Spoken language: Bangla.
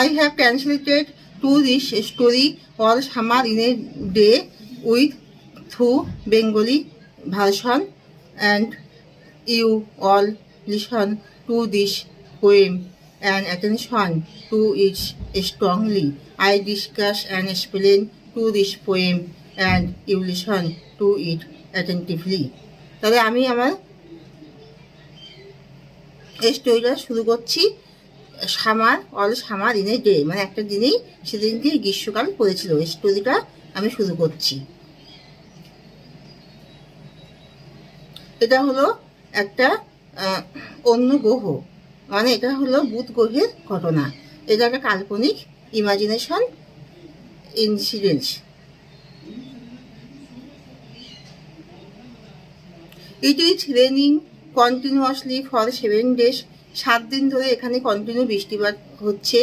I have translated to this story all summer in a day with through Bengali version, and you all listen to this poem and attention to it strongly. I discuss and explain to this poem and you listen to it attentively. তাহলে আমি আমার স্টোরিটা শুরু করছি। Summer all summer in a day, মানে একটা দিনেই সেদিনকে গ্রীষ্মকাল পড়েছিল। স্টোরিটা আমি শুরু করছি। এটা হলো একটা অন্য গ্রহ, মানে এটা হলো বুধ গ্রহের ঘটনা। এটা একটা কাল্পনিক imagination incidence. It is raining continuously for 7 days। 7 দিন ধরে এখানে কন্টিনিউ বৃষ্টিপাত হচ্ছে।